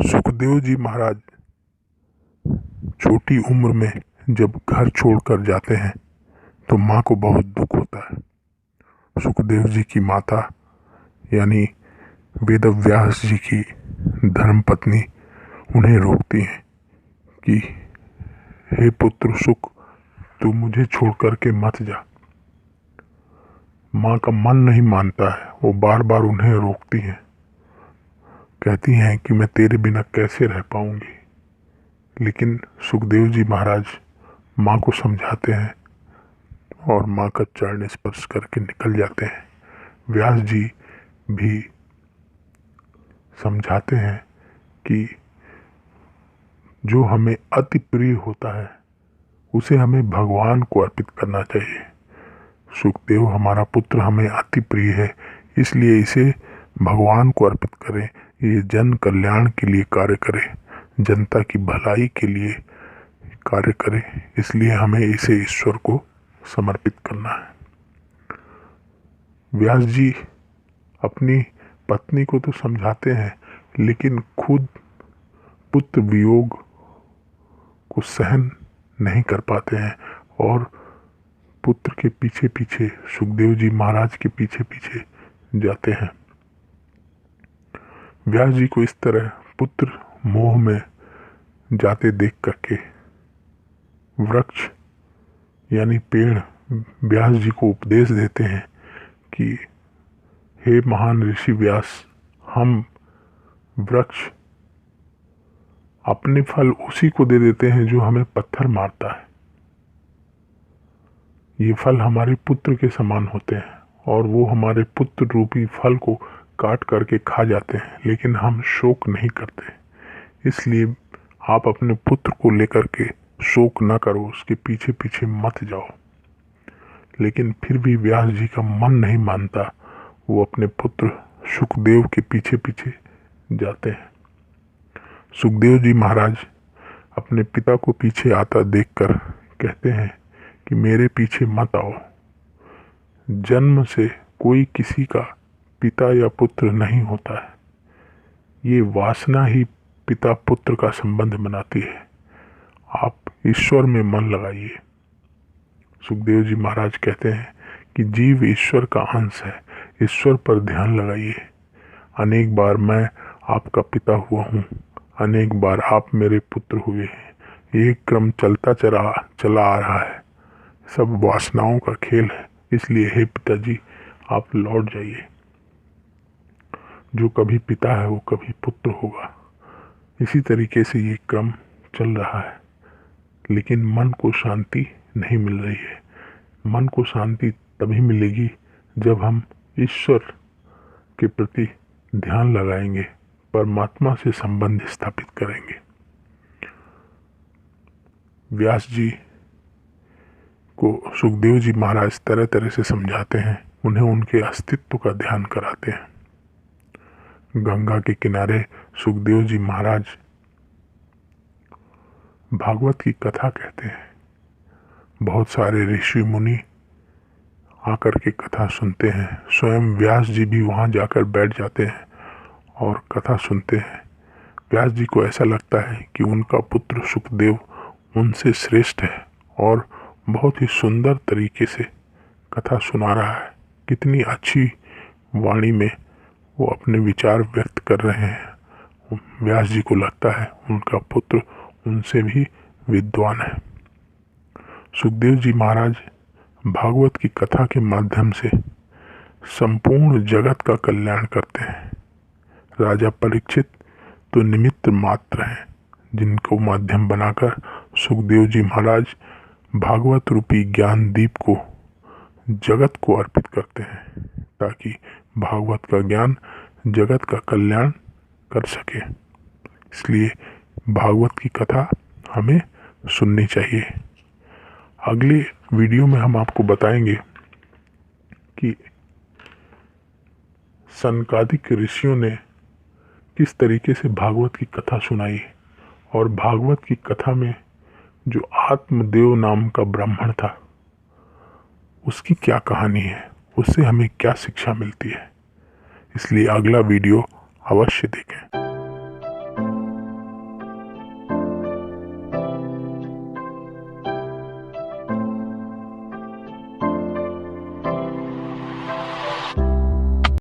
सुखदेव जी महाराज छोटी उम्र में जब घर छोड़कर जाते हैं तो माँ को बहुत दुख होता है। सुखदेव जी की माता यानी वेदव्यास जी की धर्मपत्नी उन्हें रोकती हैं कि हे पुत्र सुख, तू मुझे छोड़ कर के मत जा। माँ का मन नहीं मानता है, वो बार बार उन्हें रोकती हैं, कहती हैं कि मैं तेरे बिना कैसे रह पाऊंगी। लेकिन सुखदेव जी महाराज माँ को समझाते हैं और माँ का चरण स्पर्श करके निकल जाते हैं। व्यास जी भी समझाते हैं कि जो हमें अति प्रिय होता है उसे हमें भगवान को अर्पित करना चाहिए। सुखदेव हमारा पुत्र हमें अति प्रिय है, इसलिए इसे भगवान को अर्पित करें। ये जन कल्याण के लिए कार्य करे, जनता की भलाई के लिए कार्य करे, इसलिए हमें इसे ईश्वर को समर्पित करना है। व्यास जी अपनी पत्नी को तो समझाते हैं, लेकिन खुद पुत्र वियोग को सहन नहीं कर पाते हैं और पुत्र के पीछे पीछे, सुखदेव जी महाराज के पीछे पीछे जाते हैं। व्यास जी को इस तरह पुत्र मोह में जाते देख करके वृक्ष यानी पेड़ व्यास जी को उपदेश देते हैं कि हे महान ऋषि व्यास, हम वृक्ष अपने फल उसी को दे देते हैं जो हमें पत्थर मारता है। ये फल हमारे पुत्र के समान होते हैं और वो हमारे पुत्र रूपी फल को काट करके खा जाते हैं, लेकिन हम शोक नहीं करते। इसलिए आप अपने पुत्र को लेकर के शोक न करो, उसके पीछे पीछे मत जाओ। लेकिन फिर भी व्यास जी का मन नहीं मानता, वो अपने पुत्र सुखदेव के पीछे पीछे जाते हैं। सुखदेव जी महाराज अपने पिता को पीछे आता देखकर कहते हैं कि मेरे पीछे मत आओ। जन्म से कोई किसी का पिता या पुत्र नहीं होता है, ये वासना ही पिता पुत्र का संबंध बनाती है। आप ईश्वर में मन लगाइए। सुखदेव जी महाराज कहते हैं कि जीव ईश्वर का अंश है, ईश्वर पर ध्यान लगाइए। अनेक बार मैं आपका पिता हुआ हूँ, अनेक बार आप मेरे पुत्र हुए हैं, ये क्रम चलता चला आ रहा है, सब वासनाओं का खेल है। इसलिए हे पिताजी, आप लौट जाइए। जो कभी पिता है वो कभी पुत्र होगा। इसी तरीके से ये क्रम चल रहा है, लेकिन मन को शांति नहीं मिल रही है। मन को शांति तभी मिलेगी जब हम ईश्वर के प्रति ध्यान लगाएंगे, परमात्मा से संबंध स्थापित करेंगे। व्यास जी को सुखदेव जी महाराज तरह तरह से समझाते हैं, उन्हें उनके अस्तित्व का ध्यान कराते हैं। गंगा के किनारे सुखदेव जी महाराज भागवत की कथा कहते हैं। बहुत सारे ऋषि मुनि आकर के कथा सुनते हैं। स्वयं व्यास जी भी वहाँ जाकर बैठ जाते हैं और कथा सुनते हैं। व्यास जी को ऐसा लगता है कि उनका पुत्र सुखदेव उनसे श्रेष्ठ है और बहुत ही सुंदर तरीके से कथा सुना रहा है। कितनी अच्छी वाणी में वो अपने विचार व्यक्त कर रहे हैं। व्यास जी को लगता है उनका पुत्र उनसे भी विद्वान है। सुखदेव जी महाराज भागवत की कथा के माध्यम से संपूर्ण जगत का कल्याण करते हैं। राजा परीक्षित तो निमित्त मात्र हैं, जिनको माध्यम बनाकर सुखदेव जी महाराज भागवत रूपी ज्ञान दीप को जगत को अर्पित करते हैं, ताकि भागवत का ज्ञान जगत का कल्याण कर सके। इसलिए भागवत की कथा हमें सुननी चाहिए। अगले वीडियो में हम आपको बताएंगे कि सनकादिक ऋषियों ने किस तरीके से भागवत की कथा सुनाई और भागवत की कथा में जो आत्मदेव नाम का ब्राह्मण था उसकी क्या कहानी है, उससे हमें क्या शिक्षा मिलती है। इसलिए अगला वीडियो अवश्य देखें।